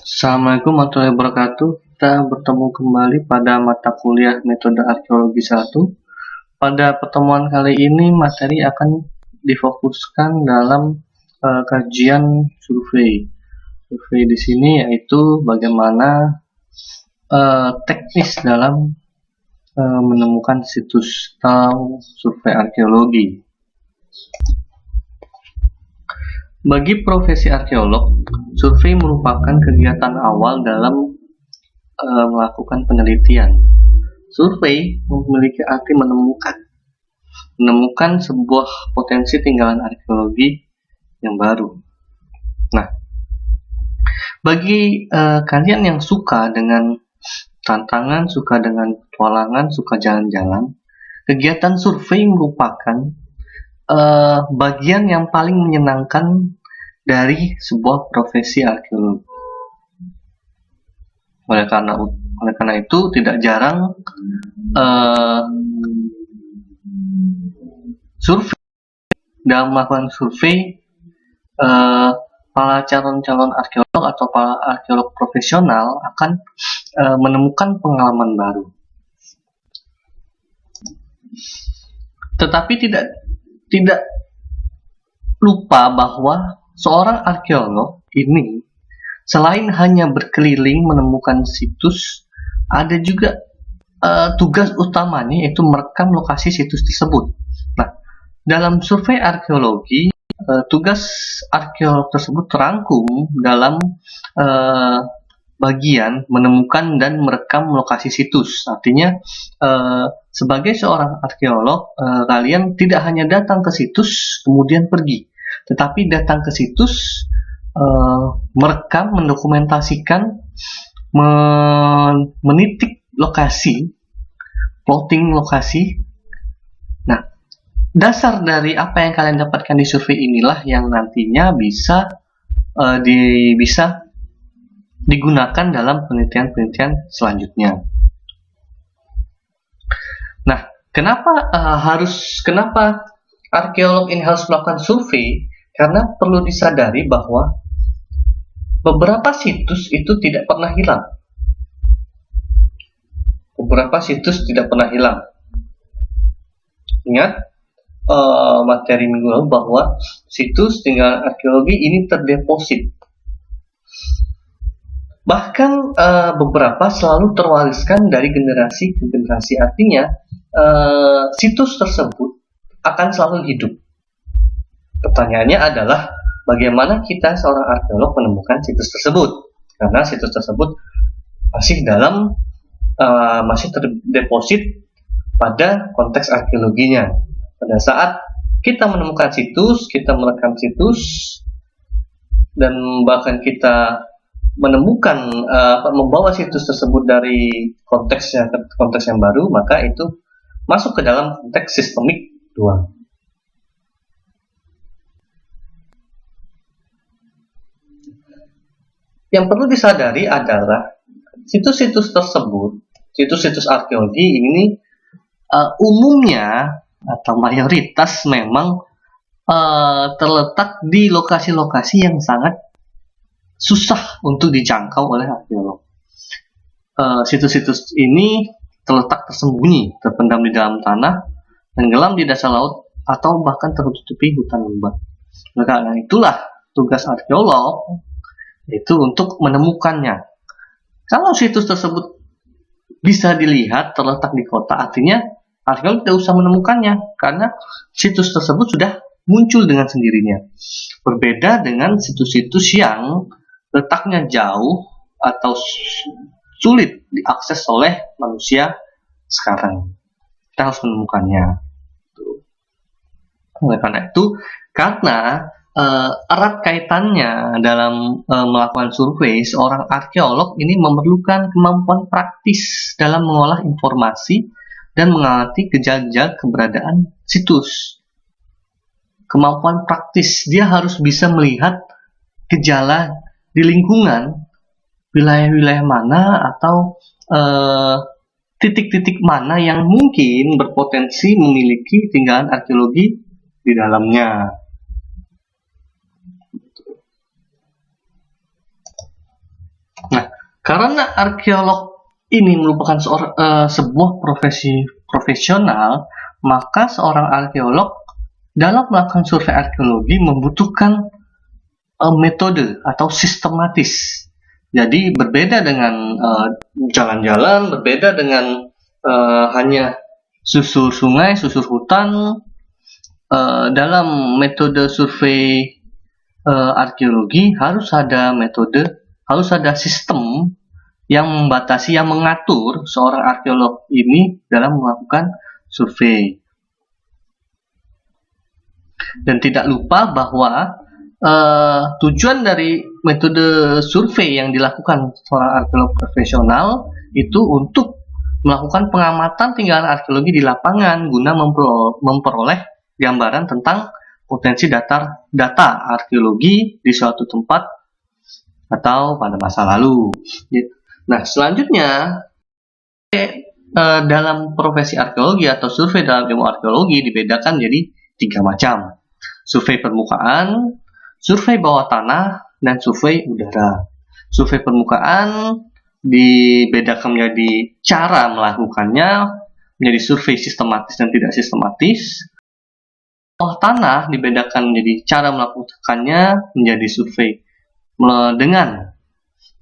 Assalamualaikum warahmatullahi wabarakatuh. Kita bertemu kembali pada mata kuliah Metode Arkeologi 1. Pada pertemuan kali ini materi akan difokuskan dalam kajian survei. Survei di sini yaitu bagaimana teknis dalam menemukan situs atau survei arkeologi. Bagi profesi arkeolog, survei merupakan kegiatan awal dalam melakukan penelitian. Survei memiliki arti menemukan sebuah potensi tinggalan arkeologi yang baru. Nah, bagi kalian yang suka dengan tantangan, suka dengan petualangan, suka jalan-jalan, kegiatan survei merupakan bagian yang paling menyenangkan dari sebuah profesi arkeologi. Oleh karena itu tidak jarang survei dalam melakukan survei para calon-calon arkeolog atau para arkeolog profesional akan menemukan pengalaman baru. Tetapi tidak lupa bahwa seorang arkeolog ini selain hanya berkeliling menemukan situs, ada juga tugas utamanya yaitu merekam lokasi situs tersebut. Nah, dalam survei arkeologi, tugas arkeolog tersebut terangkum dalam bagian menemukan dan merekam lokasi situs. Artinya, sebagai seorang arkeolog, kalian tidak hanya datang ke situs kemudian pergi, tetapi datang ke situs, merekam, mendokumentasikan, menitik lokasi, plotting lokasi. Nah, dasar dari apa yang kalian dapatkan di survei inilah yang nantinya bisa digunakan dalam penelitian-penelitian selanjutnya. Nah, kenapa arkeolog ini harus melakukan survei? Karena perlu disadari bahwa beberapa situs itu tidak pernah hilang. Ingat materi minggu lalu bahwa situs tinggalan arkeologi ini terdeposit. Bahkan beberapa selalu terwariskan dari generasi ke generasi. Artinya situs tersebut akan selalu hidup. Pertanyaannya adalah bagaimana kita seorang arkeolog menemukan situs tersebut? Karena situs tersebut masih terdeposit pada konteks arkeologinya. Pada saat kita menemukan situs, kita merekam situs, dan bahkan kita menemukan membawa situs tersebut dari konteks yang baru, maka itu masuk ke dalam konteks sistemik 2. Yang perlu disadari adalah situs-situs tersebut, situs-situs arkeologi ini umumnya atau mayoritas memang terletak di lokasi-lokasi yang sangat susah untuk dijangkau oleh arkeolog. Situs-situs ini terletak tersembunyi, terpendam di dalam tanah, tenggelam di dasar laut, atau bahkan tertutupi hutan lebat. Karena itulah tugas arkeolog itu untuk menemukannya. Kalau situs tersebut bisa dilihat terletak di kota, artinya arkeolog tidak usah menemukannya karena situs tersebut sudah muncul dengan sendirinya. Berbeda dengan situs-situs yang letaknya jauh atau sulit diakses oleh manusia sekarang. Kita harus menemukannya. Oleh karena itu, karena erat kaitannya dalam melakukan survei, seorang arkeolog ini memerlukan kemampuan praktis dalam mengolah informasi dan mengamati gejala keberadaan situs. Kemampuan praktis, dia harus bisa melihat gejala di lingkungan, wilayah-wilayah mana atau titik-titik mana yang mungkin berpotensi memiliki tinggalan arkeologi di dalamnya. Karena arkeolog ini merupakan sebuah profesi profesional, maka seorang arkeolog dalam melakukan survei arkeologi membutuhkan metode atau sistematis. Jadi berbeda dengan jalan-jalan, berbeda dengan hanya susur sungai, susur hutan. Dalam metode survei arkeologi harus ada metode, harus ada sistem yang membatasi, yang mengatur seorang arkeolog ini dalam melakukan survei. Dan tidak lupa bahwa tujuan dari metode survei yang dilakukan seorang arkeolog profesional itu untuk melakukan pengamatan tinggalan arkeologi di lapangan guna memperoleh gambaran tentang potensi data arkeologi di suatu tempat atau pada masa lalu. Nah, selanjutnya dalam profesi arkeologi atau survei dalam ilmu arkeologi dibedakan jadi 3 macam. Survei permukaan, survei bawah tanah, dan survei udara. Survei permukaan dibedakan menjadi cara melakukannya, menjadi survei sistematis dan tidak sistematis. Bawah tanah dibedakan menjadi cara melakukannya, menjadi survei dengan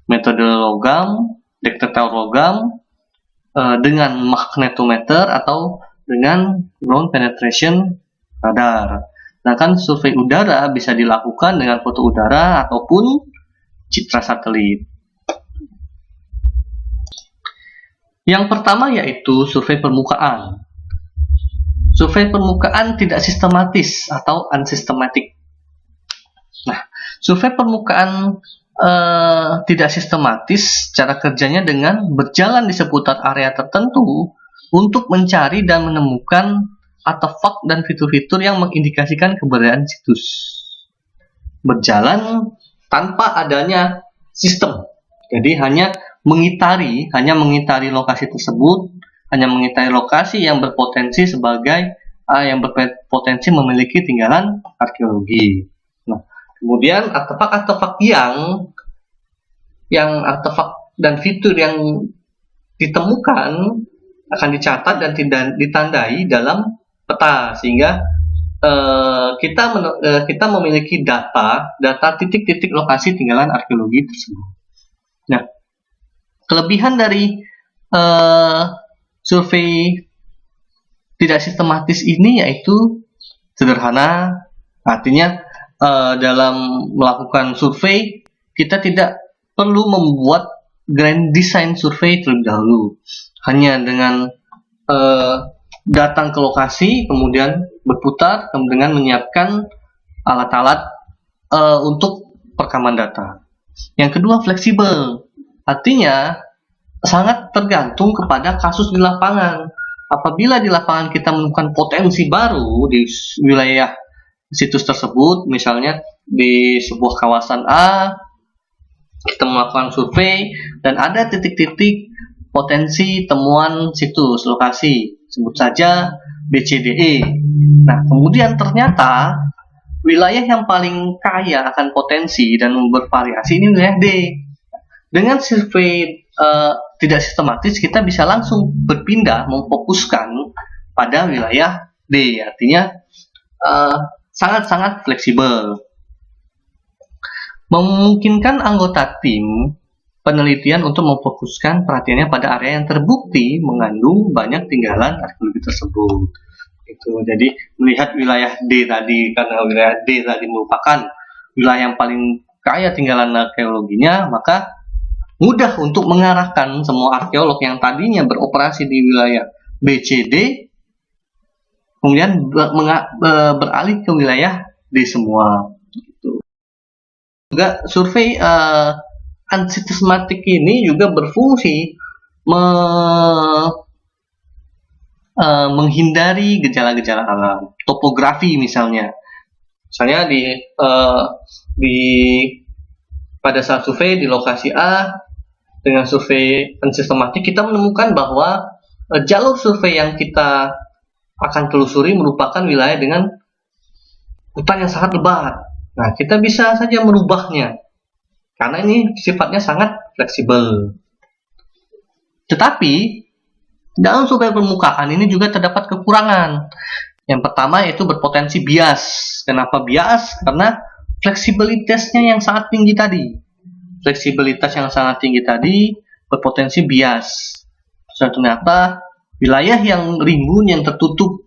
metode logam, detektor logam, dengan magnetometer atau dengan ground penetration radar. Sedangkan survei udara bisa dilakukan dengan foto udara ataupun citra satelit. Yang pertama yaitu survei permukaan. Survei permukaan tidak sistematis atau unsystematic. Nah, survei permukaan tidak sistematis, cara kerjanya dengan berjalan di seputar area tertentu untuk mencari dan menemukan artefak dan fitur-fitur yang mengindikasikan keberadaan situs. Berjalan tanpa adanya sistem. Jadi hanya mengitari lokasi tersebut, hanya mengitari lokasi yang berpotensi memiliki tinggalan arkeologi. Nah, kemudian artefak-artefak yang artefak dan fitur yang ditemukan akan dicatat dan ditandai dalam peta, sehingga kita memiliki data titik-titik lokasi tinggalan arkeologi tersebut. Nah, kelebihan dari survei tidak sistematis ini yaitu sederhana, artinya dalam melakukan survei kita tidak perlu membuat grand design survei terlebih dahulu, hanya dengan datang ke lokasi, kemudian berputar, dengan menyiapkan alat-alat untuk perekaman data. Yang kedua, fleksibel. Artinya, sangat tergantung kepada kasus di lapangan. Apabila di lapangan kita menemukan potensi baru di wilayah situs tersebut, misalnya di sebuah kawasan A, kita melakukan survei, dan ada titik-titik potensi temuan situs, lokasi, sebut saja BCDE. Nah, kemudian ternyata wilayah yang paling kaya akan potensi dan bervariasi ini wilayah D. Dengan survei tidak sistematis, kita bisa langsung berpindah, memfokuskan pada wilayah D. Artinya sangat-sangat fleksibel. Memungkinkan anggota tim penelitian untuk memfokuskan perhatiannya pada area yang terbukti mengandung banyak tinggalan arkeologi tersebut. Jadi melihat wilayah D tadi, karena wilayah D tadi merupakan wilayah yang paling kaya tinggalan arkeologinya, maka mudah untuk mengarahkan semua arkeolog yang tadinya beroperasi di wilayah BCD, kemudian beralih ke wilayah D semua. Juga survei unsystematic ini juga berfungsi menghindari gejala-gejala alam, topografi misalnya pada saat survei di lokasi A dengan survei unsystematic, kita menemukan bahwa jalur survei yang kita akan telusuri merupakan wilayah dengan hutan yang sangat lebat. Nah, kita bisa saja merubahnya karena ini sifatnya sangat fleksibel. Tetapi dalam survei permukaan ini juga terdapat kekurangan. Yang pertama yaitu berpotensi bias. Kenapa bias? Karena fleksibilitasnya yang sangat tinggi tadi. Fleksibilitas yang sangat tinggi tadi berpotensi bias. Ternyata wilayah yang rimbun, yang tertutup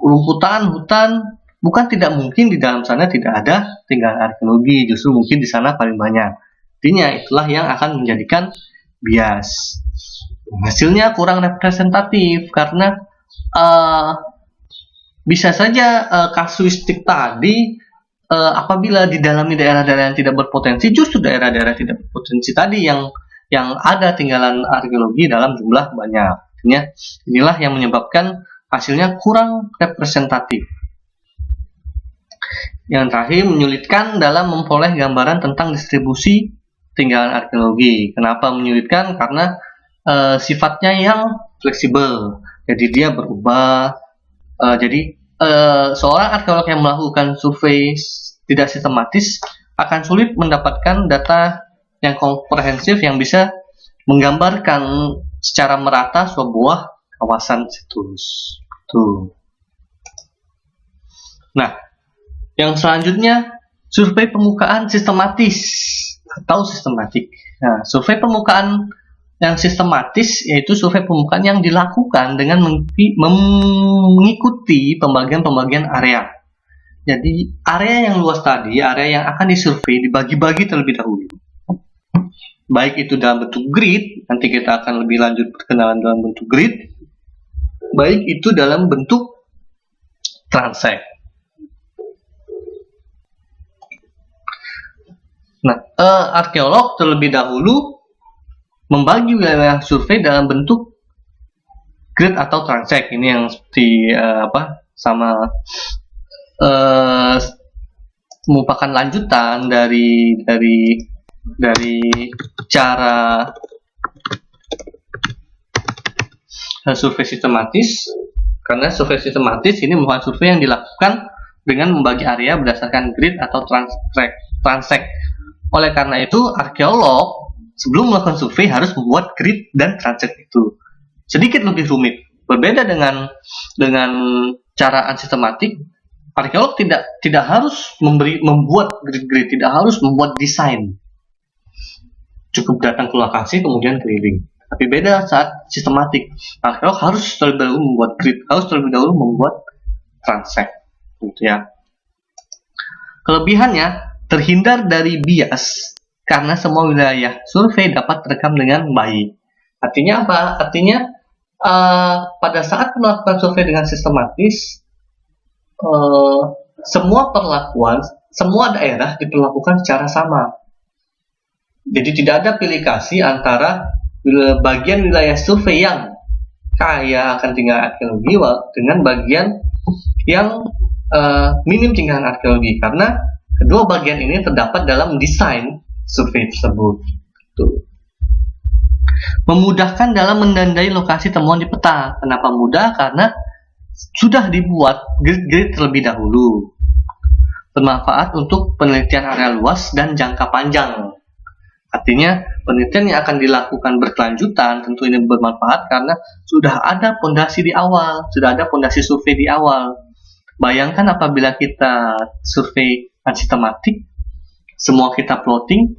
rumputan, hutan, bukan tidak mungkin di dalam sana tidak ada tinggalan arkeologi, justru mungkin di sana paling banyak. Artinya itulah yang akan menjadikan bias. Hasilnya kurang representatif karena bisa saja kasuistik tadi apabila didalami daerah-daerah yang tidak berpotensi, justru daerah-daerah tidak berpotensi tadi yang ada tinggalan arkeologi dalam jumlah banyak. Artinya inilah yang menyebabkan hasilnya kurang representatif. Yang terakhir, menyulitkan dalam memperoleh gambaran tentang distribusi tinggalan arkeologi. Kenapa menyulitkan? Karena sifatnya yang fleksibel, jadi dia berubah. Jadi seorang arkeolog yang melakukan survei tidak sistematis akan sulit mendapatkan data yang komprehensif yang bisa menggambarkan secara merata sebuah kawasan situs. Tuh. Nah, yang selanjutnya survei permukaan sistematis atau sistematik. Nah, survei permukaan yang sistematis yaitu survei permukaan yang dilakukan dengan mengikuti pembagian-pembagian area. Jadi area yang luas tadi, area yang akan disurvei dibagi-bagi terlebih dahulu. Baik itu dalam bentuk grid, nanti kita akan lebih lanjut perkenalan dalam bentuk grid. Baik itu dalam bentuk transect. Nah, arkeolog terlebih dahulu membagi wilayah survei dalam bentuk grid atau transect. Ini yang seperti merupakan lanjutan dari cara survei sistematis. Karena survei sistematis ini merupakan survei yang dilakukan dengan membagi area berdasarkan grid atau transect. Oleh karena itu, arkeolog sebelum melakukan survei harus membuat grid dan transect itu. Sedikit lebih rumit. Berbeda dengan cara unsistematik, arkeolog tidak harus membuat grid, tidak harus membuat desain. Cukup datang ke lokasi kemudian keliling. Tapi beda saat sistematik. Arkeolog harus terlebih dahulu membuat grid, harus terlebih dahulu membuat transect. Gitu ya. Kelebihannya terhindar dari bias karena semua wilayah survei dapat terekam dengan baik. Artinya apa? Artinya pada saat melakukan survei dengan sistematis, semua daerah diperlakukan secara sama. Jadi tidak ada pilih kasih antara bagian wilayah survei yang kaya akan tinggalan arkeologi dengan bagian yang minim tinggalan arkeologi, karena kedua bagian ini terdapat dalam desain survei tersebut. Tuh. Memudahkan dalam menandai lokasi temuan di peta. Kenapa mudah? Karena sudah dibuat grid-grid terlebih dahulu. Bermanfaat untuk penelitian area luas dan jangka panjang. Artinya, penelitian yang akan dilakukan berkelanjutan tentu ini bermanfaat karena sudah ada pondasi di awal, sudah ada pondasi survei di awal. Bayangkan apabila kita survei unsistematik, semua kita plotting,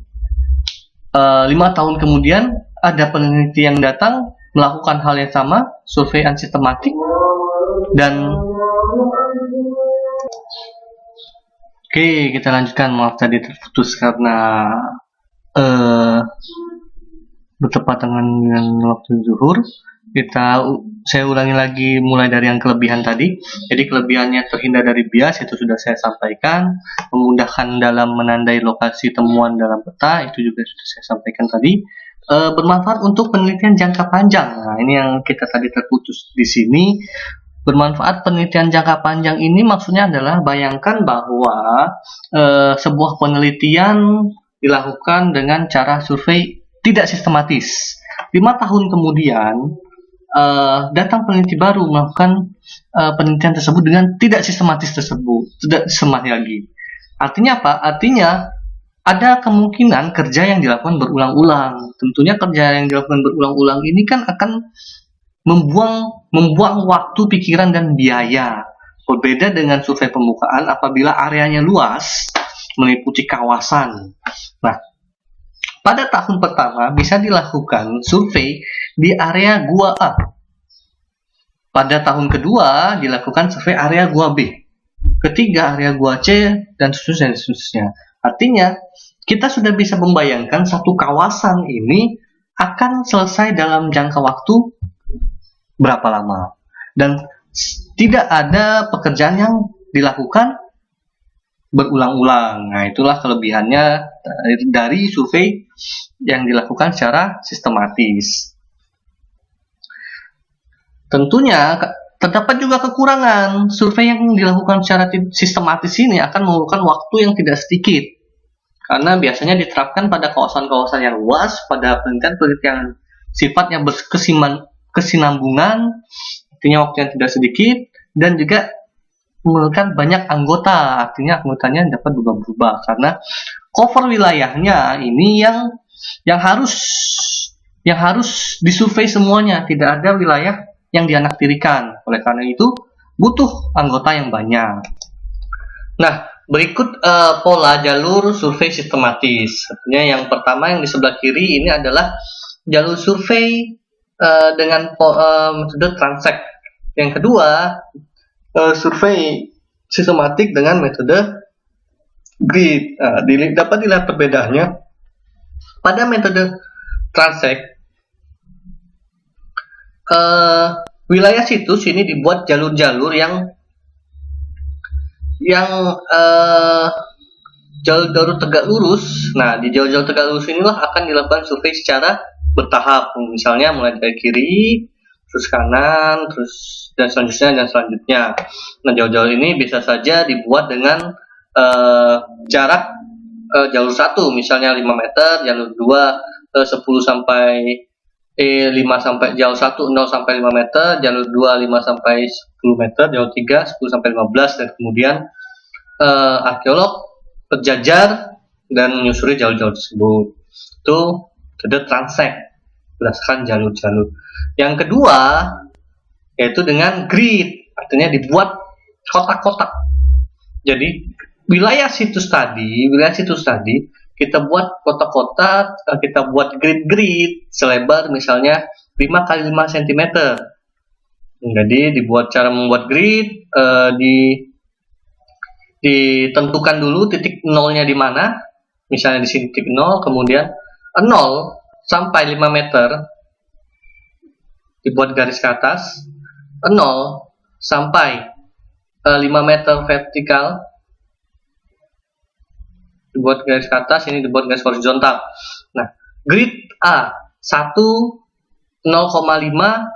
5 tahun kemudian ada peneliti yang datang melakukan hal yang sama, survei unsistematik, dan oke, kita lanjutkan. Maaf tadi terputus karena bertepatan dengan waktu zuhur. Saya ulangi lagi mulai dari yang kelebihan tadi. Jadi kelebihannya terhindar dari bias, itu sudah saya sampaikan. Memudahkan dalam menandai lokasi temuan dalam peta, itu juga sudah saya sampaikan tadi. Bermanfaat untuk penelitian jangka panjang. Nah, ini yang kita tadi terputus di sini. Bermanfaat penelitian jangka panjang ini maksudnya adalah bayangkan bahwa sebuah penelitian dilakukan dengan cara survei tidak sistematis. 5 tahun kemudian datang peneliti baru melakukan penelitian tersebut dengan tidak sistematis tersebut, tidak sistematis lagi. Artinya apa? Artinya ada kemungkinan kerja yang dilakukan berulang-ulang. Tentunya kerja yang dilakukan berulang-ulang ini kan akan membuang waktu, pikiran, dan biaya. Berbeda dengan survei permukaan apabila areanya luas, meliputi kawasan. Nah, pada tahun pertama bisa dilakukan survei di area gua A. Pada tahun kedua dilakukan survei area gua B. Ketiga area gua C, dan seterusnya. Artinya, kita sudah bisa membayangkan satu kawasan ini akan selesai dalam jangka waktu berapa lama. Dan tidak ada pekerjaan yang dilakukan berulang-ulang. Nah, itulah kelebihannya dari survei yang dilakukan secara sistematis. Tentunya terdapat juga kekurangan. Survei yang dilakukan secara sistematis ini akan memerlukan waktu yang tidak sedikit, karena biasanya diterapkan pada kawasan-kawasan yang luas, pada penelitian-penelitian sifatnya berkesinambungan, artinya waktu yang tidak sedikit, dan juga memerlukan banyak anggota, artinya anggotanya dapat berubah-ubah, karena cover wilayahnya ini yang harus disurvei semuanya, tidak ada wilayah yang dianaktirikan. Oleh karena itu butuh anggota yang banyak. Nah, berikut pola jalur survei sistematis. Artinya yang pertama yang di sebelah kiri ini adalah jalur survei dengan metode transect. Yang kedua, survei sistematik dengan metode grid. Dapat dilihat perbedaannya. Pada metode transect, wilayah situs ini dibuat jalur-jalur yang jalur-jalur tegak lurus. Nah, di jalur-jalur tegak lurus inilah akan dilakukan survei secara bertahap. Misalnya mulai dari kiri, terus kanan, terus dan selanjutnya. Nah, jalur-jalur ini bisa saja dibuat dengan jarak jalur 1 misalnya 5 meter, jalur 2 10 sampai 5 sampai jalur 1 0 sampai 5 meter, jalur 2 5 sampai 10 meter, jalur 3 10 sampai 15, dan kemudian arkeolog berjajar dan menyusuri jalur-jalur tersebut. Itu metode transect berdasarkan jalur-jalur. Yang kedua yaitu dengan grid, artinya dibuat kotak-kotak. Jadi wilayah situs tadi kita buat kotak-kotak, kita buat grid-grid selebar misalnya 5 x 5 cm. Jadi dibuat cara membuat grid, ditentukan dulu titik nolnya di mana, misalnya di sini titik 0, kemudian 0 sampai 5 meter dibuat garis ke atas, 0 sampai 5 meter vertikal dibuat garis ke atas, ini dibuat garis horizontal. Nah, grid A 1 0,5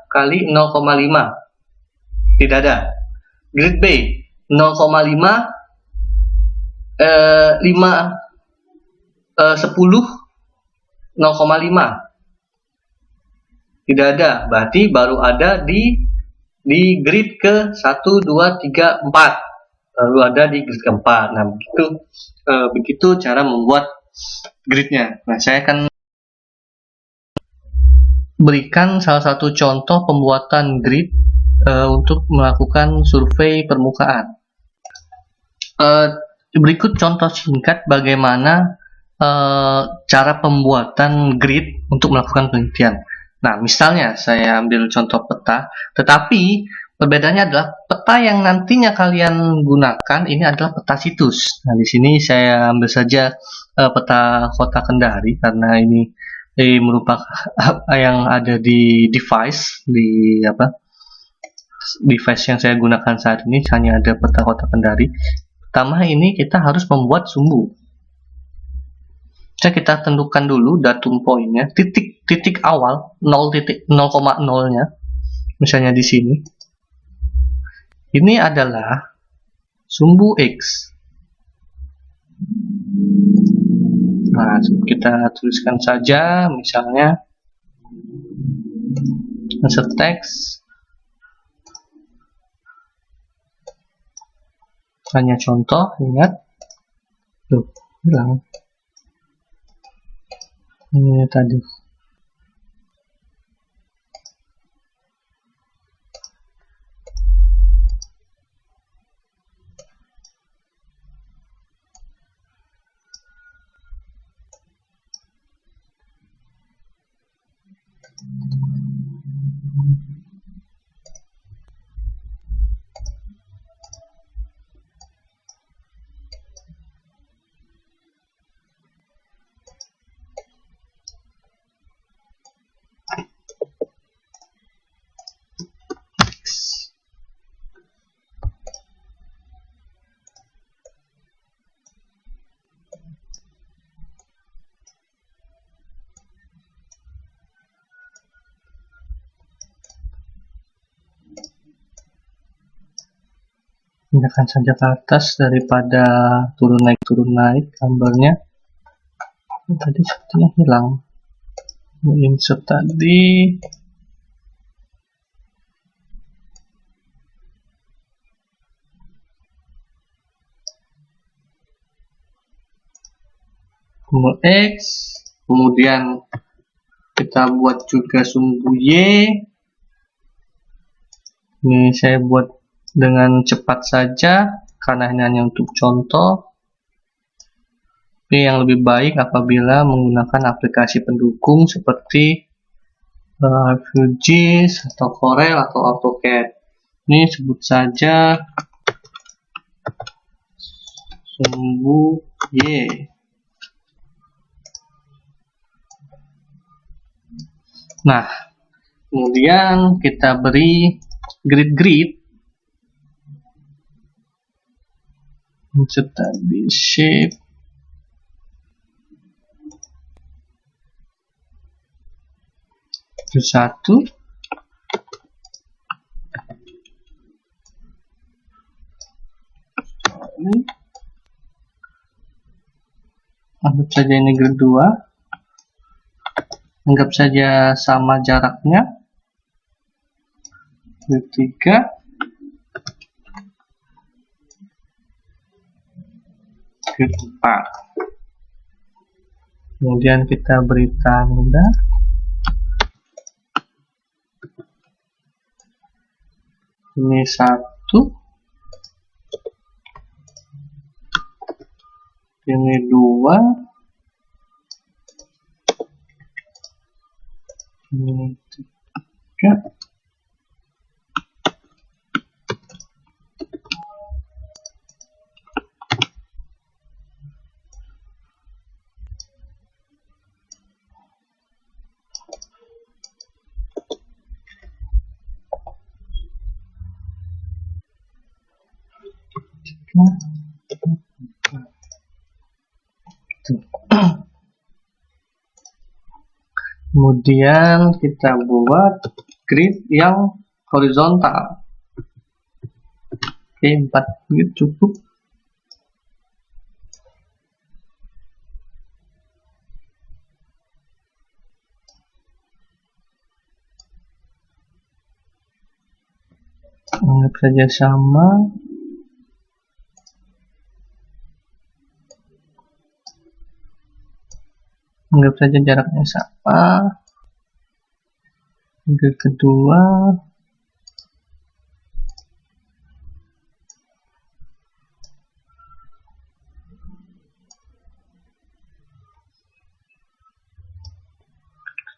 kali 0,5 tidak ada. Grid B 0,5 5 10 0,5 tidak ada. Berarti baru ada di grid ke 1 2 3 4. Lalu ada di grid keempat. Nah, begitu cara membuat gridnya. Nah, saya akan berikan salah satu contoh pembuatan grid untuk melakukan survei permukaan. Berikut contoh singkat bagaimana cara pembuatan grid untuk melakukan penelitian. Nah, misalnya saya ambil contoh peta, tetapi perbedaannya adalah peta yang nantinya kalian gunakan ini adalah peta situs. Nah, di sini saya ambil saja peta kota Kendari karena ini merupakan yang ada di device yang saya gunakan saat ini, hanya ada peta kota Kendari. Pertama ini kita harus membuat sumbu. Kita tentukan dulu datum poinnya, titik awal 0,0-nya, misalnya di sini. Ini adalah sumbu X. Nah, kita tuliskan saja, misalnya insert text, hanya contoh, ingat, hilang. Ini tadi. Pindahkan saja ke atas daripada turun naik gambarnya. Tadi sepertinya hilang. Insert tadi. Tombol X, kemudian kita buat juga sumbu Y. Ini saya buat dengan cepat saja karena ini hanya untuk contoh. Tapi yang lebih baik apabila menggunakan aplikasi pendukung seperti QGIS atau Corel atau AutoCAD. Ini sebut saja sumbu Y. Nah, kemudian kita beri grid. Insert tadi shape. Satu. Anggap saja ini grid 2. Anggap saja sama jaraknya. Grid 3. Grid 4. Kemudian kita beri tanda. Ini 1. Ini 2. Ini 3. Kemudian kita buat grid yang horizontal. Oke, 4 grid cukup. Anggap saja sama. Anggap saja jaraknya sama. Grid kedua.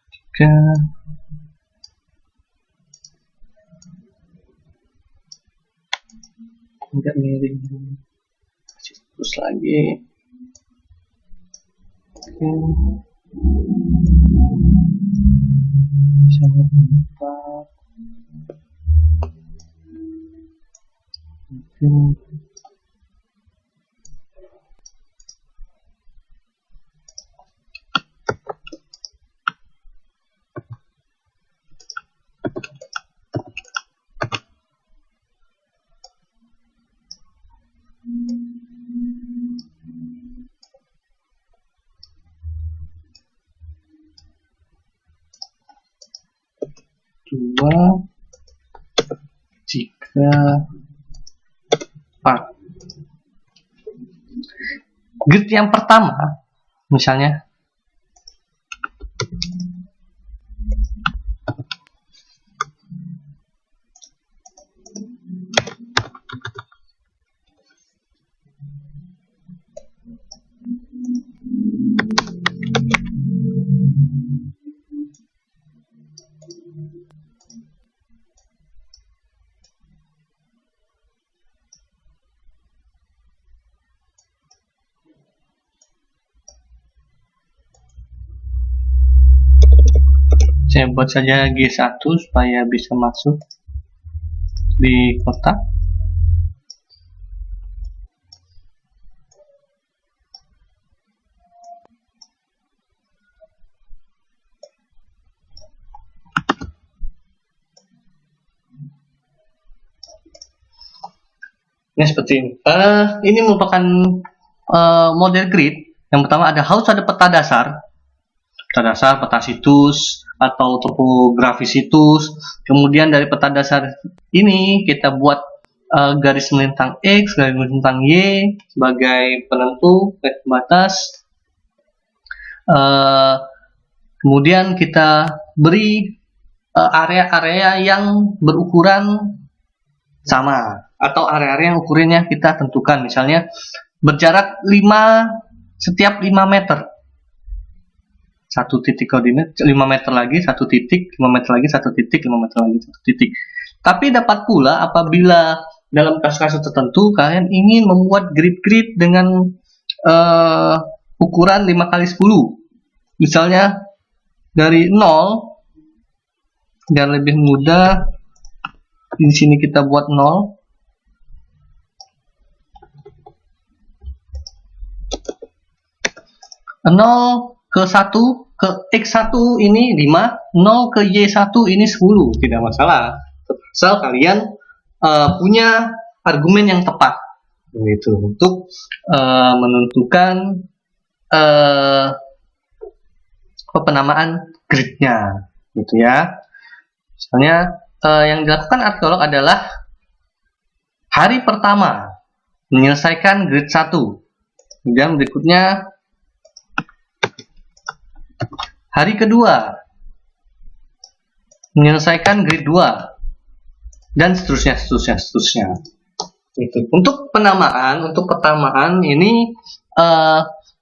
Ketiga. Enggak miring. Terus lagi. Oke. Bisa berempat. Oke. Dua, 3, 4. Grid yang pertama, misalnya Saya buat saja G1 supaya bisa masuk di kotak. Ini seperti ini. Ini merupakan model grid. Yang pertama harus ada peta dasar, peta situs atau topografi situs. Kemudian dari peta dasar ini kita buat garis melintang X, garis melintang Y sebagai penentu garis batas. Kemudian kita beri area-area yang berukuran sama, atau area-area yang ukurannya kita tentukan, misalnya berjarak 5 setiap 5 meter. Satu titik koordinat 5 meter lagi, satu titik, 5 meter lagi, satu titik, 5 meter lagi, satu titik. Tapi dapat pula apabila dalam kasus-kasus tertentu kalian ingin membuat grid-grid dengan ukuran 5x10. Misalnya dari 0, dan lebih mudah di sini kita buat 0. Ke 1 ke X1 ini 5, 0 ke Y1 ini 10, tidak masalah. Asal kalian punya argumen yang tepat gitu untuk menentukan penamaan gridnya gitu ya. Misalnya yang dilakukan arkeolog adalah hari pertama menyelesaikan grid 1, kemudian berikutnya hari kedua menyelesaikan grid 2, dan seterusnya. Itu. Untuk pertamaan ini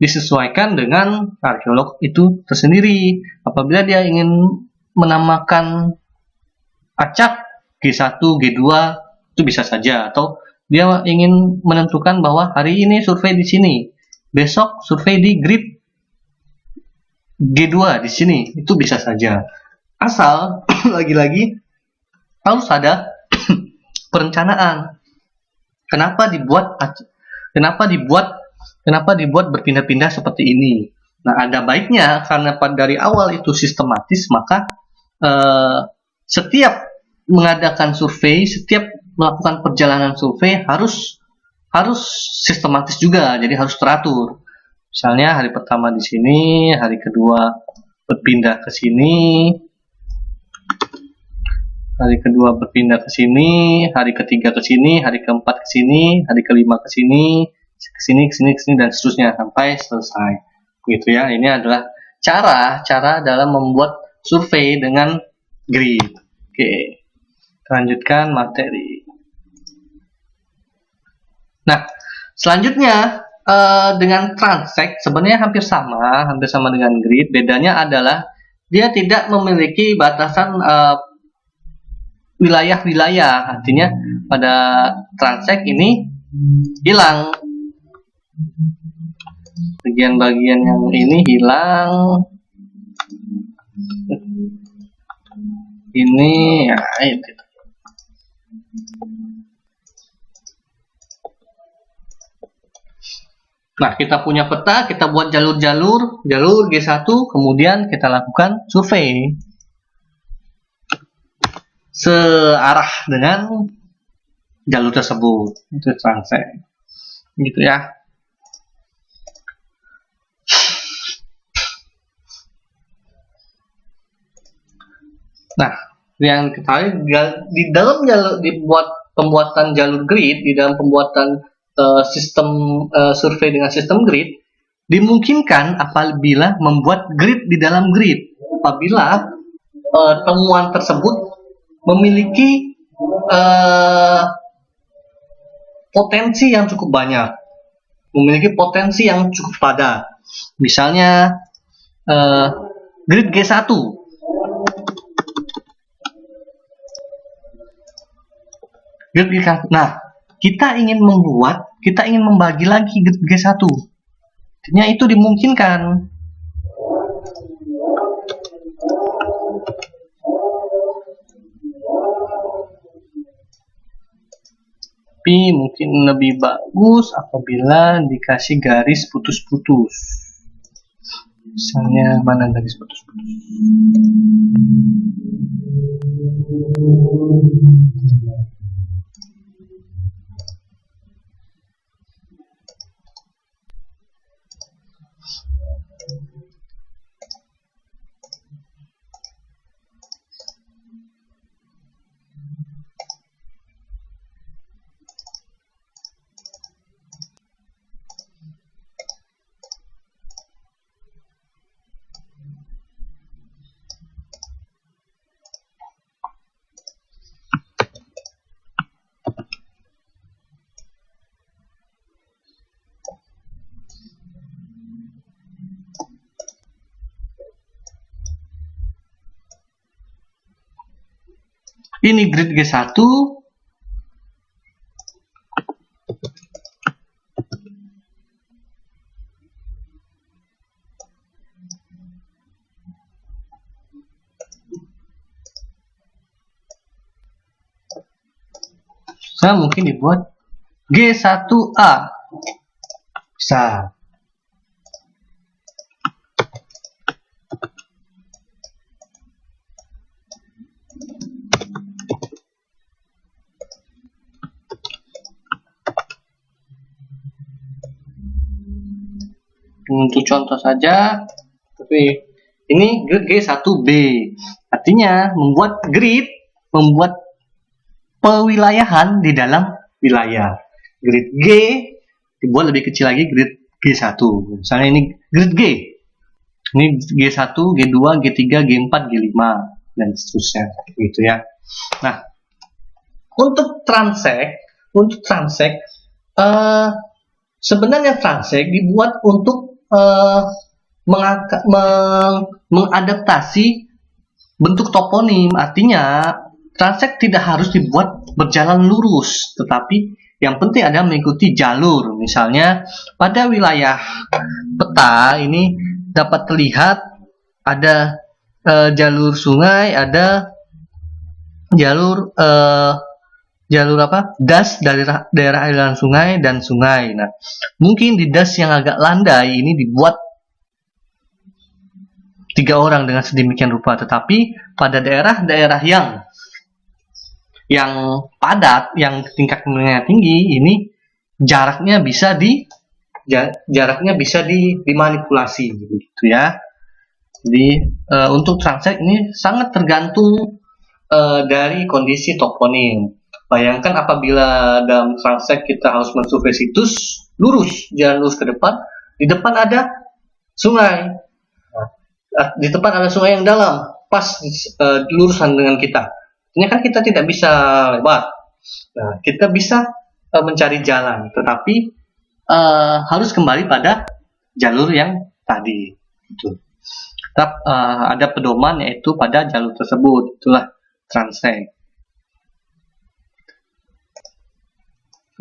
disesuaikan dengan arkeolog itu tersendiri. Apabila dia ingin menamakan acak G1, G2 itu bisa saja, atau dia ingin menentukan bahwa hari ini survei di sini, besok survei di grid G2 di sini, itu bisa saja. Asal lagi-lagi harus ada perencanaan. Kenapa dibuat berpindah-pindah seperti ini? Nah, ada baiknya karena dari awal itu sistematis, maka setiap mengadakan survei, setiap melakukan perjalanan survei harus sistematis juga, jadi harus teratur. Misalnya hari pertama di sini, hari kedua berpindah ke sini, hari kedua berpindah ke sini, hari ketiga ke sini, hari keempat ke sini, hari kelima ke sini, dan seterusnya sampai selesai. Gitu ya. Ini adalah cara dalam membuat survei dengan grid. Oke. Lanjutkan materi. Nah, selanjutnya dengan transect sebenarnya hampir sama dengan grid. Bedanya adalah dia tidak memiliki batasan wilayah-wilayah. Artinya pada transect ini hilang bagian-bagian yang ini hilang. Ini ya itu. Nah, kita punya peta, kita buat jalur G1, kemudian kita lakukan survei searah dengan jalur tersebut. Itu transect. Gitu ya. Nah, yang kita di dalam pembuatan jalur grid, di dalam pembuatan sistem survei dengan sistem grid, dimungkinkan apabila membuat grid di dalam grid. Apabila temuan tersebut memiliki potensi yang cukup banyak, memiliki potensi yang cukup padat. Misalnya grid G1. Grid G1. Nah, kita ingin membagi lagi grid G1. Artinya itu dimungkinkan. Tapi mungkin lebih bagus apabila dikasih garis putus-putus. Misalnya mana garis putus-putus? Ini grid G1. Mungkin dibuat G1A. Bisa. Untuk contoh saja, tapi ini grid G1B. Artinya membuat pewilayahan di dalam wilayah. Grid G dibuat lebih kecil lagi, grid G1. Misalnya ini grid G. Ini G1, G2, G3, G4, G5 dan seterusnya gitu ya. Nah, untuk transek sebenarnya transek dibuat untuk mengadaptasi bentuk toponim. Artinya transek tidak harus dibuat berjalan lurus, tetapi yang penting ada mengikuti jalur. Misalnya pada wilayah peta ini dapat terlihat ada jalur sungai, ada jalur das dari daerah aliran sungai dan sungai. Nah, mungkin di das yang agak landai ini dibuat 3 orang dengan sedemikian rupa, tetapi pada daerah-daerah yang padat, yang tingkat kemenangan tinggi, ini jaraknya bisa dimanipulasi gitu ya. Jadi untuk transek ini sangat tergantung dari kondisi toponim. Bayangkan apabila dalam transek kita harus mensurvei situs lurus, jalan lurus ke depan, di depan ada sungai, di depan ada sungai yang dalam, pas lurusan dengan kita. Ini kan kita tidak bisa lewat. Nah, kita bisa mencari jalan, tetapi harus kembali pada jalur yang tadi. Gitu. Tetap ada pedoman yaitu pada jalur tersebut. Itulah transek.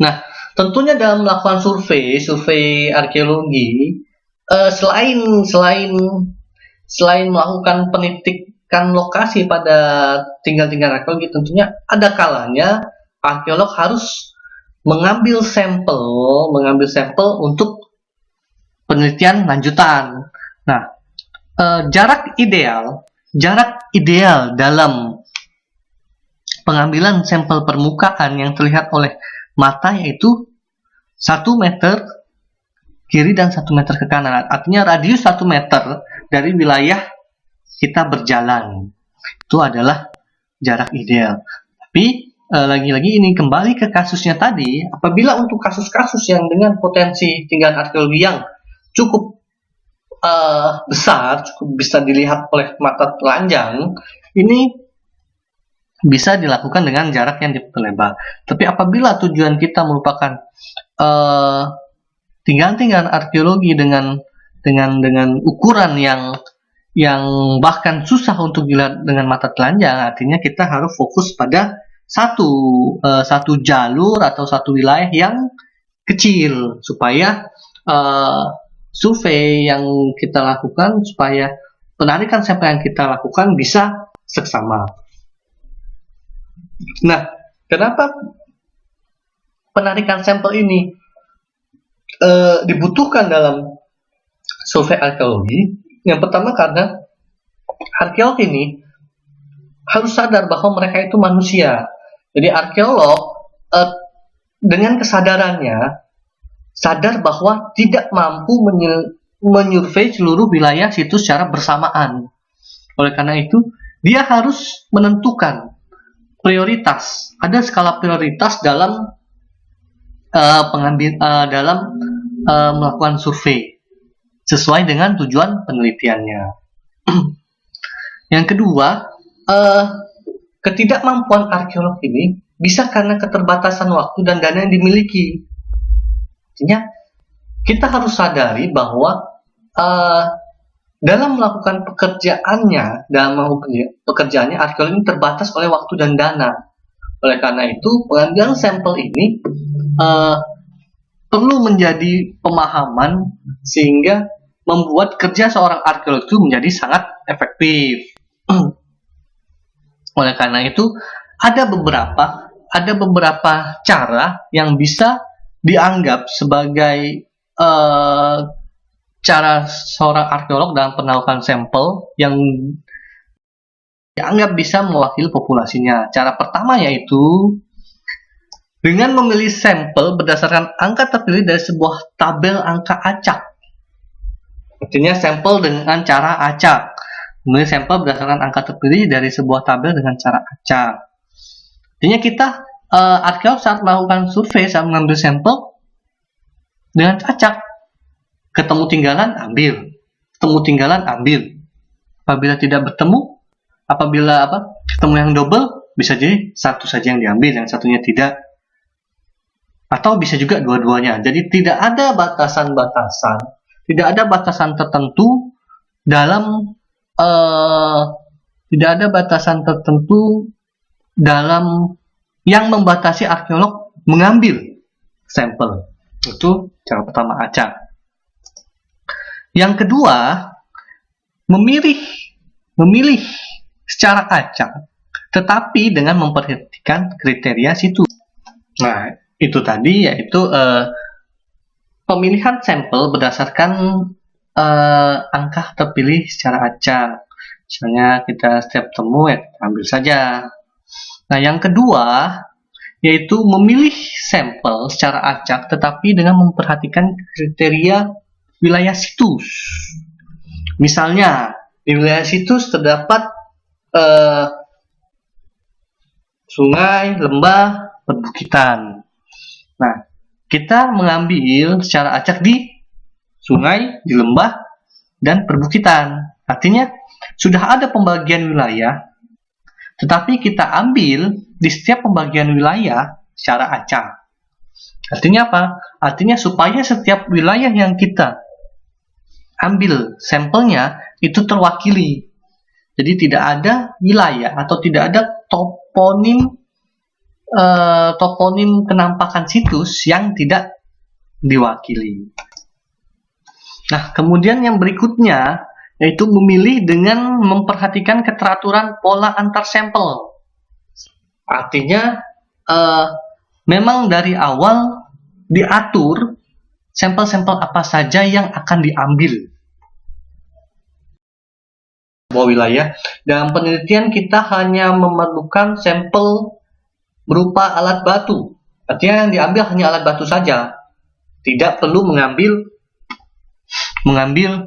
Nah, tentunya dalam melakukan survei arkeologi, selain melakukan penitikan lokasi pada tinggal-tinggal arkeologi, tentunya ada kalanya arkeolog harus mengambil sampel untuk penelitian lanjutan. Nah, jarak ideal dalam pengambilan sampel permukaan yang terlihat oleh mata yaitu 1 meter kiri dan 1 meter ke kanan. Artinya radius 1 meter dari wilayah kita berjalan. Itu adalah jarak ideal. Tapi lagi-lagi ini kembali ke kasusnya tadi. Apabila untuk kasus-kasus yang dengan potensi tinggalan arkeologi yang cukup besar, cukup bisa dilihat oleh mata telanjang, ini bisa dilakukan dengan jarak yang diperlebar. Tapi apabila tujuan kita merupakan tinggalan-tinggalan arkeologi dengan ukuran yang bahkan susah untuk dilihat dengan mata telanjang, artinya kita harus fokus pada satu jalur atau satu wilayah yang kecil, supaya survei yang kita lakukan, supaya penarikan sampel yang kita lakukan bisa seksama. Nah, kenapa penarikan sampel ini dibutuhkan dalam survei arkeologi? Yang pertama, karena arkeolog ini harus sadar bahwa mereka itu manusia. Jadi arkeolog dengan kesadarannya sadar bahwa tidak mampu menyurvei seluruh wilayah situs secara bersamaan. Oleh karena itu, dia harus menentukan prioritas. Ada skala prioritas dalam melakukan survei sesuai dengan tujuan penelitiannya. Yang kedua, ketidakmampuan arkeolog ini bisa karena keterbatasan waktu dan dana yang dimiliki. Artinya, kita harus sadari bahwa dalam melakukan pekerjaannya, arkeolog ini terbatas oleh waktu dan dana. Oleh karena itu, pengambilan sampel ini perlu menjadi pemahaman sehingga membuat kerja seorang arkeolog itu menjadi sangat efektif. Oleh karena itu, ada beberapa cara yang bisa dianggap sebagai cara seorang arkeolog dalam penaukan sampel yang dianggap bisa mewakili populasinya. Cara pertama yaitu dengan memilih sampel berdasarkan angka terpilih dari sebuah tabel angka acak. Artinya sampel dengan cara acak. Memilih sampel berdasarkan angka terpilih dari sebuah tabel dengan cara acak. Artinya kita arkeolog saat melakukan survei, saat mengambil sampel dengan acak, ketemu tinggalan ambil, ketemu tinggalan ambil. Apabila tidak bertemu, ketemu yang double, bisa jadi satu saja yang diambil, yang satunya tidak. Atau bisa juga dua-duanya. Jadi tidak ada batasan-batasan, tidak ada batasan tertentu dalam yang membatasi arkeolog mengambil sampel. Itu cara pertama, acak. Yang kedua, memilih secara acak, tetapi dengan memperhatikan kriteria situs. Nah, itu tadi yaitu pemilihan sampel berdasarkan angka terpilih secara acak. Misalnya kita setiap temu ya ambil saja. Nah, yang kedua yaitu memilih sampel secara acak tetapi dengan memperhatikan kriteria wilayah situs. Misalnya di wilayah situs terdapat sungai, lembah, perbukitan. Nah, kita mengambil secara acak di sungai, di lembah, dan perbukitan. Artinya, sudah ada pembagian wilayah, tetapi kita ambil di setiap pembagian wilayah secara acak. Artinya apa? Artinya supaya setiap wilayah yang kita ambil sampelnya itu terwakili. Jadi tidak ada wilayah atau tidak ada toponim kenampakan situs yang tidak diwakili. Nah, kemudian yang berikutnya yaitu memilih dengan memperhatikan keteraturan pola antar sampel. Artinya memang dari awal diatur sampel-sampel apa saja yang akan diambil. Sebuah wilayah, dalam penelitian kita hanya memerlukan sampel berupa alat batu. Artinya yang diambil hanya alat batu saja. Tidak perlu mengambil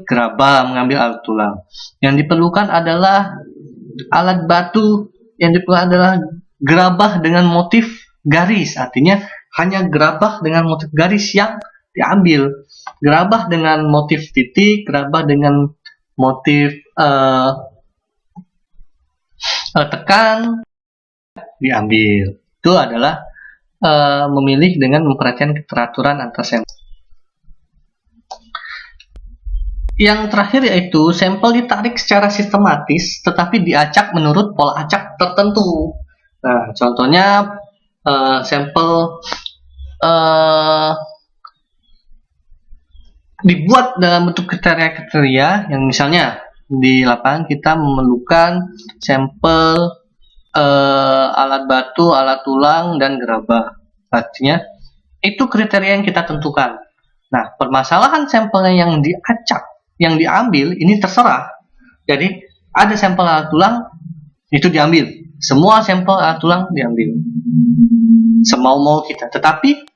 gerabah, mengambil alat tulang. Yang diperlukan adalah alat batu, yang diperlukan adalah gerabah dengan motif garis. Artinya hanya gerabah dengan motif garis yang diambil. Gerabah dengan motif titik, gerabah dengan motif tekan, diambil. Itu adalah memilih dengan memperhatikan keteraturan antar sampel. Yang terakhir yaitu sampel ditarik secara sistematis tetapi diacak menurut pola acak tertentu. Nah, contohnya sampel dibuat dalam bentuk kriteria-kriteria yang misalnya di lapangan kita memerlukan sampel alat batu, alat tulang, dan gerabah. Artinya itu kriteria yang kita tentukan. Nah, permasalahan sampelnya yang diacak, yang diambil ini terserah. Jadi ada sampel alat tulang itu diambil, semua sampel alat tulang diambil, semau-mau kita. Tetapi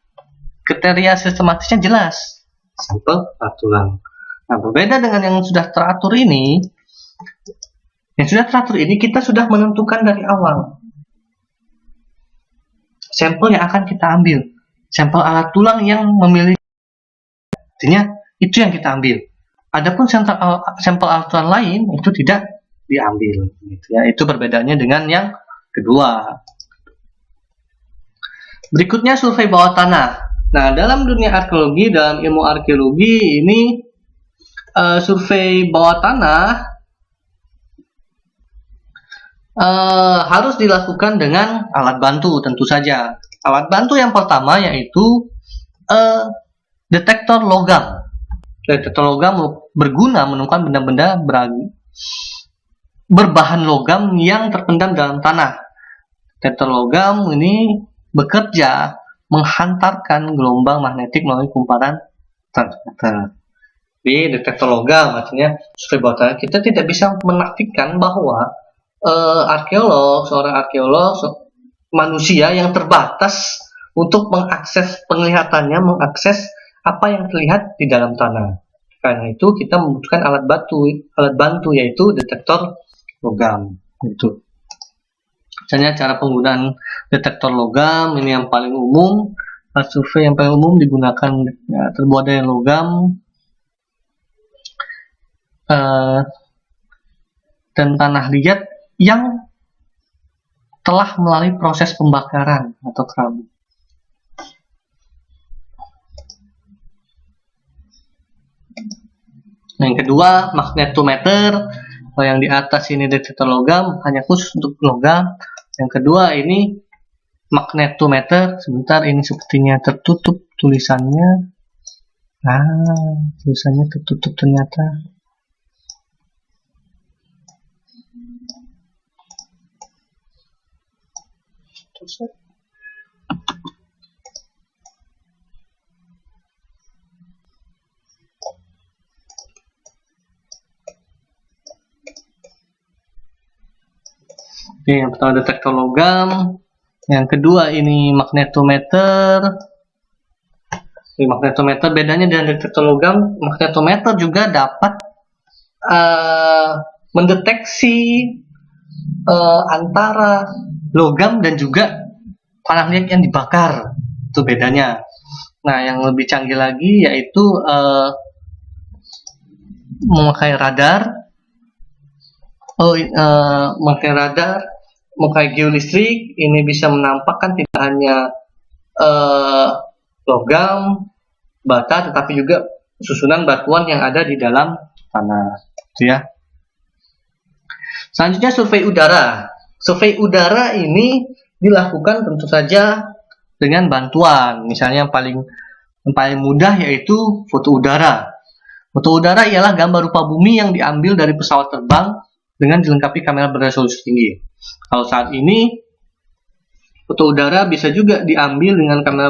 kriteria sistematisnya jelas, sampel alat tulang. Nah, berbeda dengan yang sudah teratur ini. Yang sudah teratur ini kita sudah menentukan dari awal sampel yang akan kita ambil, sampel alat tulang yang memiliki, artinya itu yang kita ambil. Adapun sampel alat tulang lain itu tidak diambil, gitu ya. Itu perbedaannya dengan yang kedua. Berikutnya survei bawah tanah. Nah, dalam dunia arkeologi, dalam ilmu arkeologi ini survei bawah tanah harus dilakukan dengan alat bantu, tentu saja. Alat bantu yang pertama yaitu detektor logam. Detektor logam berguna menemukan benda-benda berbahan logam yang terpendam dalam tanah. Detektor logam ini bekerja menghantarkan gelombang magnetik melalui kumparan transmitter. Di detektor logam, artinya survei bawah tanah, kita tidak bisa menafikan bahwa seorang arkeolog, manusia yang terbatas untuk mengakses penglihatannya, mengakses apa yang terlihat di dalam tanah. Karena itu kita membutuhkan alat bantu yaitu detektor logam. Itu. Misalnya cara penggunaan detektor logam ini yang paling umum, alat survei yang paling umum digunakan ya, terbuat dari logam dan tanah liat yang telah melalui proses pembakaran atau kerabu. Yang kedua, magnetometer. Kalau yang di atas ini detektor logam, hanya khusus untuk logam. Yang kedua ini magnetometer. Sebentar, ini sepertinya tertutup tulisannya. Tulisannya tertutup ternyata. Oke, yang pertama detektor logam, yang kedua ini magnetometer. Magnetometer bedanya dengan detektor logam, magnetometer juga dapat mendeteksi antara logam dan juga tanah liat yang dibakar. Itu bedanya. Nah, yang lebih canggih lagi yaitu memakai radar. Memakai radar, memakai geolistrik, ini bisa menampakkan tidak hanya logam, bata, tetapi juga susunan batuan yang ada di dalam tanah. Gitu ya. Selanjutnya survei udara. Survei udara ini dilakukan tentu saja dengan bantuan. Misalnya yang paling mudah yaitu foto udara. Foto udara ialah gambar rupa bumi yang diambil dari pesawat terbang dengan dilengkapi kamera beresolusi tinggi. Kalau saat ini foto udara bisa juga diambil dengan kamera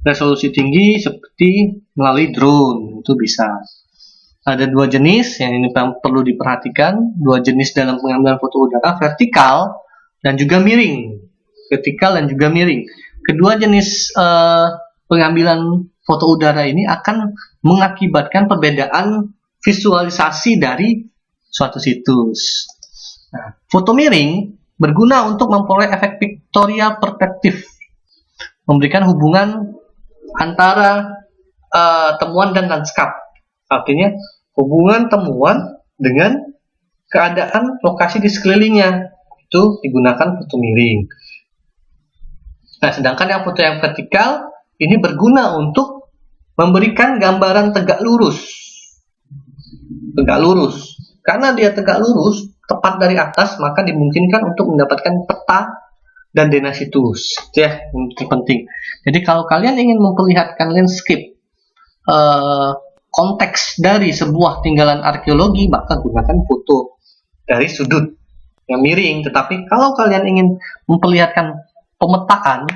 beresolusi tinggi seperti melalui drone, itu bisa. Ada dua jenis yang ini perlu diperhatikan, dua jenis dalam pengambilan foto udara, vertikal dan juga miring. Vertikal dan juga miring. Kedua jenis pengambilan foto udara ini akan mengakibatkan perbedaan visualisasi dari suatu situs. Nah, foto miring berguna untuk memperoleh efek pictorial perspektif, memberikan hubungan antara temuan dan lanskap. Artinya hubungan temuan dengan keadaan lokasi di sekelilingnya. Itu digunakan foto miring. Nah, sedangkan yang foto yang vertikal ini berguna untuk memberikan gambaran tegak lurus. Tegak lurus. Karena dia tegak lurus, tepat dari atas, maka dimungkinkan untuk mendapatkan peta dan denasitus. Itu ya, yang penting. Jadi kalau kalian ingin memperlihatkan landscape, konteks dari sebuah tinggalan arkeologi, maka gunakan foto dari sudut yang miring. Tetapi kalau kalian ingin memperlihatkan pemetaan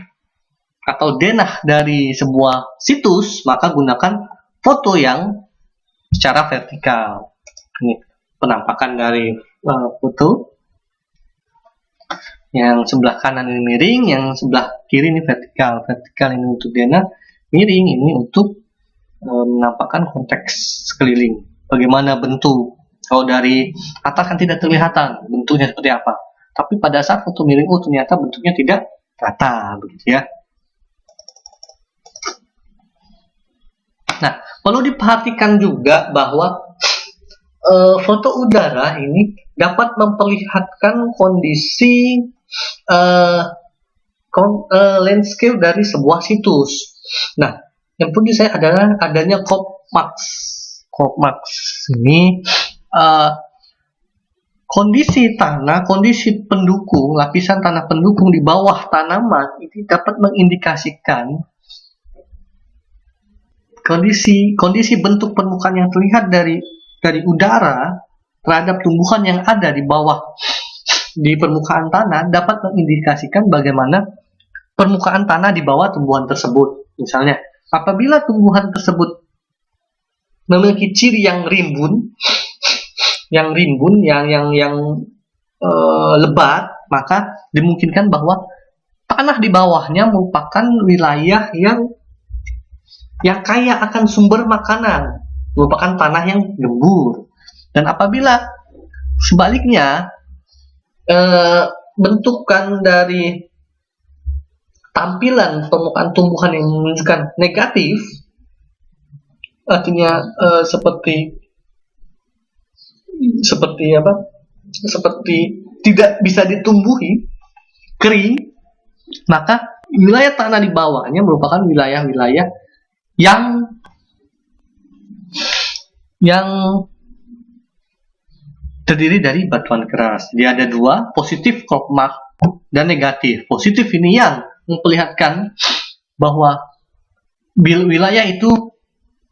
atau denah dari sebuah situs, maka gunakan foto yang secara vertikal. Ini penampakan dari foto. Yang sebelah kanan ini miring, yang sebelah kiri ini vertikal. Vertikal ini untuk denah, miring ini untuk menampakkan konteks sekeliling. Bagaimana bentuk. Kalau dari atas kan tidak terlihatan bentuknya seperti apa. Tapi pada saat foto miring, ternyata bentuknya tidak rata, begitu ya. Nah, perlu diperhatikan juga bahwa foto udara ini dapat memperlihatkan kondisi landscape dari sebuah situs. Nah, yang perlu saya adalah adanya crop marks. Crop marks ini kondisi tanah, kondisi pendukung, lapisan tanah pendukung di bawah tanaman ini dapat mengindikasikan kondisi bentuk permukaan yang terlihat dari udara terhadap tumbuhan yang ada di bawah di permukaan tanah dapat mengindikasikan bagaimana permukaan tanah di bawah tumbuhan tersebut. Misalnya, apabila tumbuhan tersebut memiliki ciri yang rimbun, yang lebat, maka dimungkinkan bahwa tanah di bawahnya merupakan wilayah yang kaya akan sumber makanan, merupakan tanah yang gembur. Dan apabila sebaliknya bentukan dari tampilan permukaan tumbuhan yang menunjukkan negatif, artinya seperti tidak bisa ditumbuhi, kering, maka wilayah tanah di bawahnya merupakan wilayah-wilayah yang terdiri dari batuan keras. Jadi ada dua, positif crop mark dan negatif. Positif ini yang memperlihatkan bahwa wilayah itu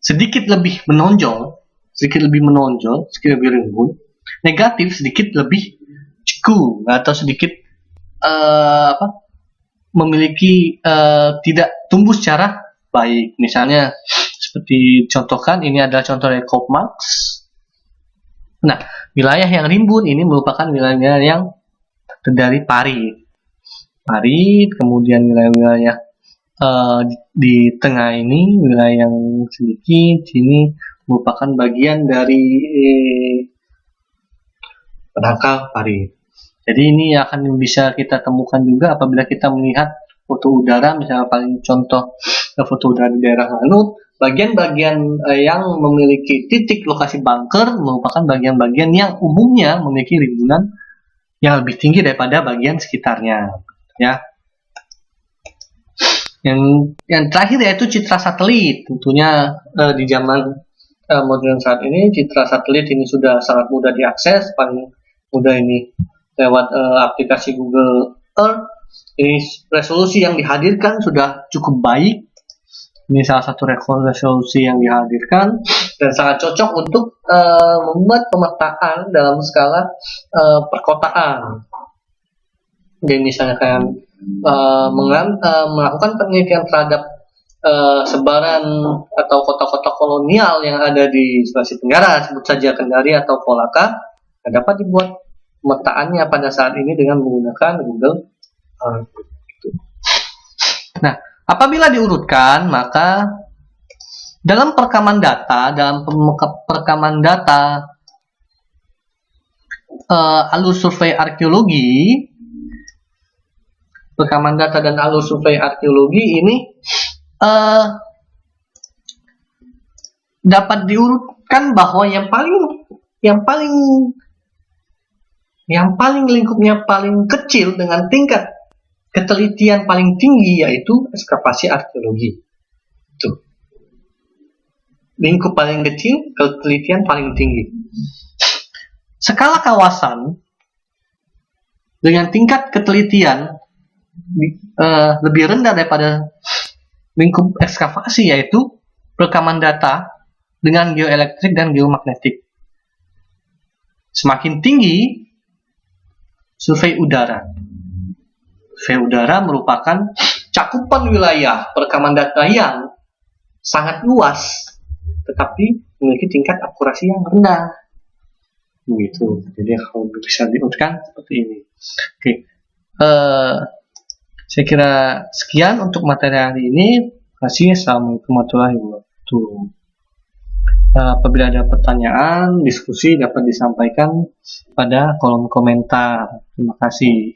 sedikit lebih menonjol, sedikit lebih rimbun. Negatif sedikit lebih ceku atau sedikit memiliki tidak tumbuh secara baik. Misalnya seperti contohkan, ini adalah contoh dari crop marks. Nah, wilayah yang rimbun ini merupakan wilayah yang terdiri parit, kemudian wilayah di tengah ini wilayah yang sedikit ini merupakan bagian dari penangkal parit. Jadi ini akan bisa kita temukan juga apabila kita melihat foto udara, misalnya paling contoh foto udara di daerah Lanut, bagian-bagian yang memiliki titik lokasi bunker merupakan bagian-bagian yang umumnya memiliki rimbunan yang lebih tinggi daripada bagian sekitarnya, ya. Yang terakhir yaitu citra satelit. Tentunya di zaman modern saat ini, citra satelit ini sudah sangat mudah diakses, paling mudah ini lewat aplikasi Google Earth. Ini resolusi yang dihadirkan sudah cukup baik. Ini salah satu resolusi yang dihadirkan dan sangat cocok untuk membuat pemetaan dalam skala perkotaan. Jadi misalnya kayak melakukan penelitian terhadap sebaran atau kota-kota kolonial yang ada di Sulawesi Tenggara, sebut saja Kendari atau Kolaka, dapat dibuat pemetaannya pada saat ini dengan menggunakan Google. Nah, apabila diurutkan, maka dalam perekaman data, alur survei arkeologi, rekaman data dan alur survei arkeologi ini dapat diurutkan bahwa yang paling lingkupnya paling kecil dengan tingkat ketelitian paling tinggi yaitu ekskavasi arkeologi. Itu. Lingkup paling kecil, ketelitian paling tinggi. Skala kawasan dengan tingkat ketelitian lebih rendah daripada lingkup ekskavasi yaitu rekaman data dengan geoelektrik dan geomagnetik. Semakin tinggi survei udara. Survei udara merupakan cakupan wilayah perekaman data yang sangat luas, tetapi memiliki tingkat akurasi yang rendah. Gitu. Jadi kalau bisa diurutkan seperti ini. Oke. Saya kira sekian untuk materi hari ini. Terima kasih. Assalamualaikum warahmatullahi wabarakatuh. Apabila ada pertanyaan, diskusi dapat disampaikan pada kolom komentar. Terima kasih.